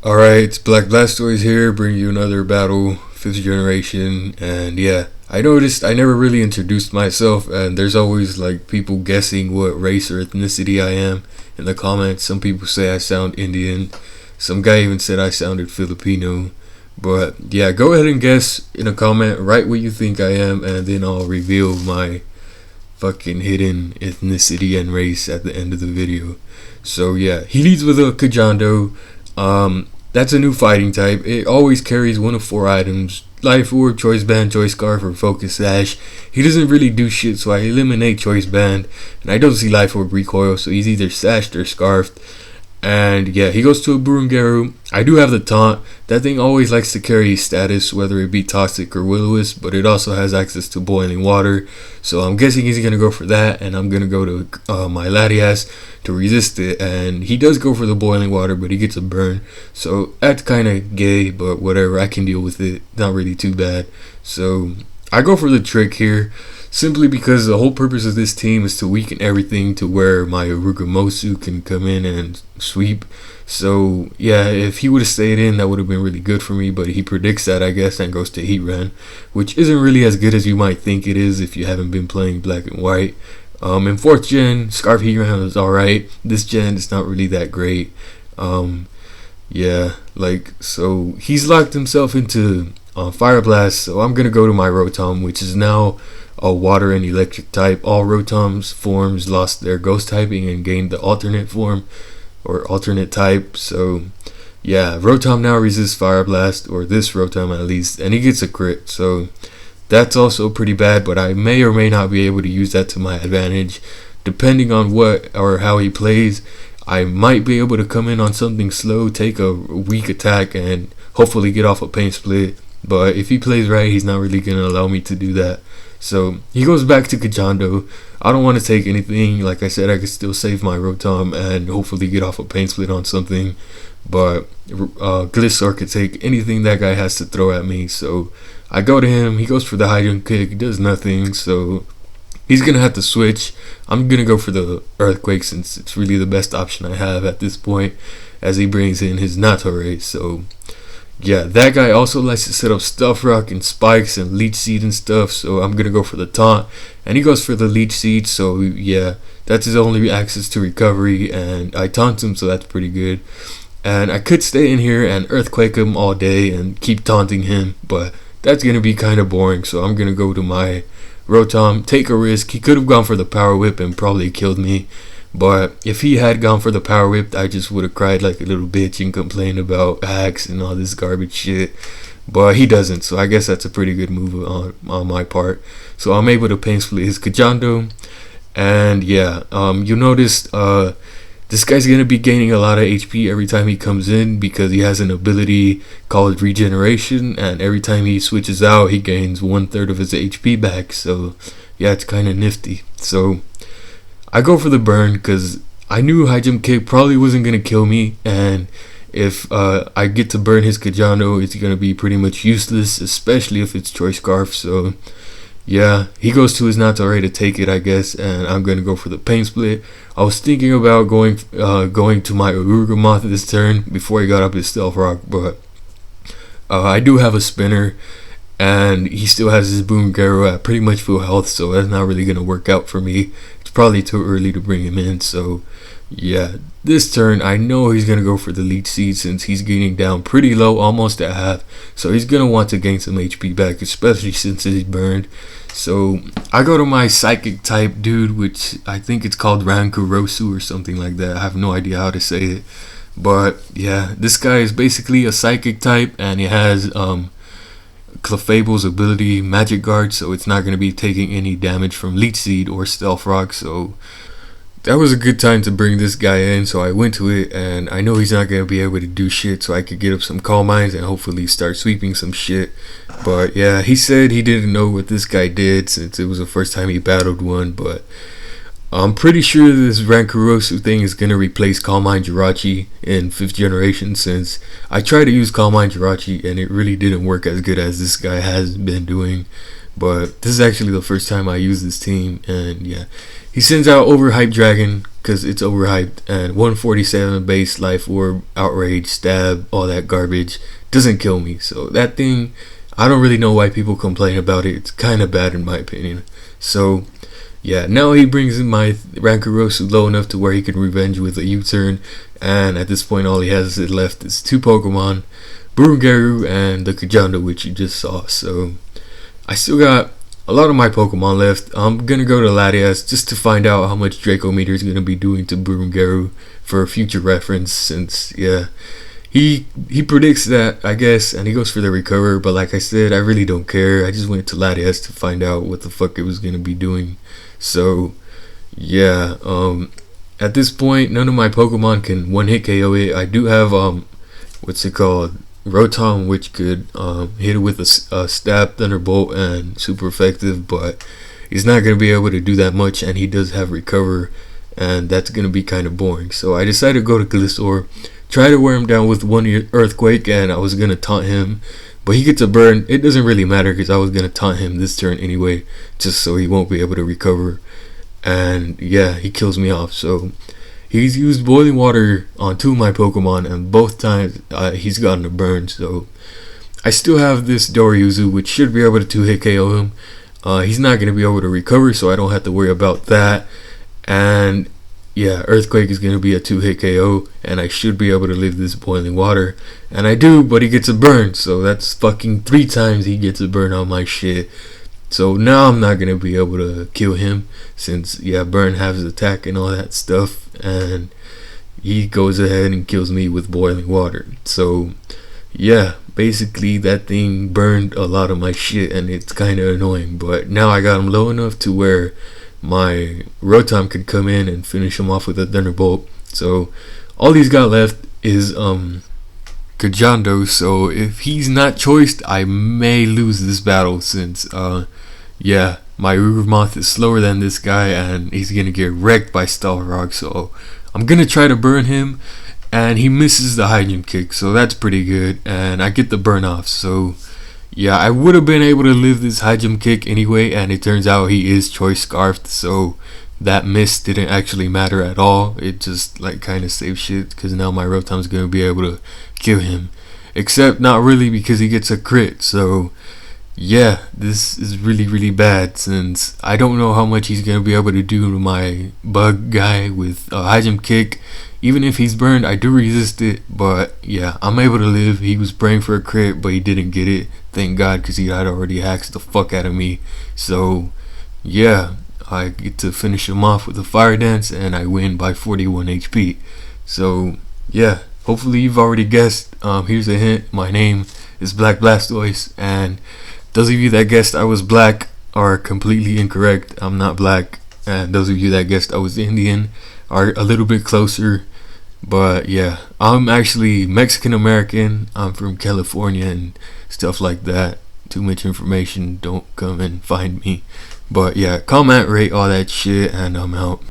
Alright, it's BlakBlastoise here, bringing you another battle, 5th generation, and yeah, I noticed I never really introduced myself, and there's always like people guessing what race or ethnicity I am in the comments. Some people say I sound Indian, some guy even said I sounded Filipino, but yeah, go ahead and guess in a comment, write what you think I am, and then I'll reveal my fucking hidden ethnicity and race at the end of the video. So yeah, he leads with a Kajando. That's a new fighting type. It always carries one of 4 items: Life Orb, Choice Band, Choice Scarf, or Focus Sash. He doesn't really do shit, so I eliminate Choice Band, and I don't see Life Orb recoil, so he's either sashed or scarfed. And yeah, he goes to a Burungaru. I do have the taunt. That thing always likes to carry status, whether it be Toxic or Will-O-Wisp, but it also has access to Boiling Water. So I'm guessing he's going to go for that, and I'm going to go to my Latias to resist it. And he does go for the Boiling Water, but he gets a burn. So that's kind of gay, but whatever, I can deal with it. Not really too bad. So I go for the trick here, simply because the whole purpose of this team is to weaken everything to where my Urugamosu can come in and sweep. So yeah, if he would have stayed in, that would have been really good for me, but he predicts that, I guess, and goes to Heatran, which isn't really as good as you might think it is if you haven't been playing Black and White. In 4th gen, Scarf Heatran is alright. This gen, it's not really that great. Yeah, like, so he's locked himself into Fire Blast, so I'm gonna go to my Rotom, which is now a water and electric type. All Rotom's forms lost their ghost typing and gained the alternate form or alternate type. So yeah, Rotom now resists Fire Blast, or this Rotom at least, and he gets a crit. So that's also pretty bad, but I may or may not be able to use that to my advantage depending on what or how he plays. I might be able to come in on something slow, take a weak attack, and hopefully get off a pain split. But if he plays right, he's not really going to allow me to do that. So he goes back to Kajando. I don't want to take anything. Like I said, I could still save my Rotom and hopefully get off a pain split on something. But Gliscor could take anything that guy has to throw at me. So I go to him. He goes for the high jump kick. Does nothing. So he's going to have to switch. I'm going to go for the Earthquake since it's really the best option I have at this point, as he brings in his Natore. So yeah, that guy also likes to set up Stuff Rock and Spikes and Leech Seed and stuff, so I'm gonna go for the taunt, and he goes for the Leech Seed. So yeah, that's his only access to recovery, and I taunt him, so that's pretty good. And I could stay in here and Earthquake him all day and keep taunting him, but that's gonna be kind of boring, so I'm gonna go to my Rotom, take a risk. He could have gone for the Power Whip and probably killed me, but if he had gone for the Power Whip, I just would have cried like a little bitch and complained about hacks and all this garbage shit. But he doesn't, so I guess that's a pretty good move on my part. So I'm able to pain split his Kajando. And yeah, you'll notice this guy's going to be gaining a lot of HP every time he comes in, because he has an ability called Regeneration, and every time he switches out, he gains 1/3 of his HP back. So yeah, it's kind of nifty. So I go for the burn because I knew High Jump Kick probably wasn't going to kill me, and if I get to burn his Kajando, it's going to be pretty much useless, especially if it's Choice Scarf. So yeah, he goes to his Natore to take it, I guess, and I'm going to go for the pain split. I was thinking about going to my Urugamoth this turn before he got up his Stealth Rock, but I do have a spinner, and he still has his Burungaru at pretty much full health, so that's not really going to work out for me. It's probably too early to bring him in. So yeah, this turn I know he's going to go for the Leech Seed since he's getting down pretty low, almost at half, so he's going to want to gain some HP back, especially since he's burned. So I go to my Psychic type dude, which I think it's called Rankurosu or something like that. I have no idea how to say it, but yeah, this guy is basically a Psychic type, and he has Clefable's ability Magic Guard, so it's not going to be taking any damage from Leech Seed or Stealth Rock. So that was a good time to bring this guy in, so I went to it, and I know he's not going to be able to do shit, so I could get up some Calm Minds and hopefully start sweeping some shit. But yeah, he said he didn't know what this guy did since it was the first time he battled one, but I'm pretty sure this Rankurosu thing is going to replace Calm Mind Jirachi in 5th generation, since I tried to use Calm Mind Jirachi and it really didn't work as good as this guy has been doing. But this is actually the first time I use this team, and yeah, he sends out Overhyped Dragon, because it's overhyped, and 147 base, life orb, outrage, stab, all that garbage doesn't kill me. So that thing, I don't really know why people complain about it. It's kind of bad in my opinion. So yeah, now he brings in my Rankarosu low enough to where he can revenge with a U-turn, and at this point all he has left is 2 Pokemon, Burungaru and the Kajanda, which you just saw. So I still got a lot of my Pokemon left. I'm gonna go to Latias just to find out how much Draco Meter is gonna be doing to Burungaru for future reference, since yeah, he predicts that, I guess, and he goes for the recover, but like I said, I really don't care. I just went to Latias to find out what the fuck it was gonna be doing. So yeah, at this point none of my Pokemon can one hit KO it. I do have what's it called, Rotom, which could hit it with a stab, thunderbolt, and super effective, but he's not going to be able to do that much, and he does have recover, and that's going to be kind of boring. So I decided to go to ASAWr, try to wear him down with 1 earthquake, and I was going to taunt him, but he gets a burn. It doesn't really matter because I was going to taunt him this turn anyway, just so he won't be able to recover, and yeah, he kills me off. So he's used boiling water on 2 of my Pokemon, and both times he's gotten a burn. So I still have this Doryuzu, which should be able to 2-hit KO him. He's not going to be able to recover, so I don't have to worry about that. And yeah, Earthquake is going to be a 2-hit KO, and I should be able to live this boiling water. And I do, but he gets a burn, so that's fucking 3 times he gets a burn on my shit. So now I'm not going to be able to kill him, since yeah, burn halves attack and all that stuff, and he goes ahead and kills me with boiling water. So yeah, basically that thing burned a lot of my shit, and it's kind of annoying, but now I got him low enough to where my Rotom could come in and finish him off with a Thunderbolt. So all he's got left is Kajando, so if he's not choiced, I may lose this battle, since yeah, my Rugermoth is slower than this guy, and he's gonna get wrecked by Stalrog. So I'm gonna try to burn him, and he misses the high jump kick, so that's pretty good, and I get the burn off. So yeah, I would have been able to live this high jump kick anyway, and it turns out he is choice scarfed, so that miss didn't actually matter at all. It just like kind of saved shit, because now my Rotom's gonna be able to kill him, except not really, because he gets a crit. So yeah, this is really bad, since I don't know how much he's gonna be able to do to my bug guy with a high jump kick. Even if he's burned, I do resist it, but yeah, I'm able to live. He was praying for a crit, but he didn't get it, thank God, because he had already hacked the fuck out of me. So yeah, I get to finish him off with a fire dance, and I win by 41 HP. So yeah, hopefully you've already guessed. Here's a hint: my name is BlakBlastoise, and those of you that guessed I was black are completely incorrect. I'm not black, and those of you that guessed I was Indian are a little bit closer. But yeah, I'm actually Mexican American. I'm from California and stuff like that. Too much information, don't come and find me. But yeah, comment, rate, all that shit, and I'm out.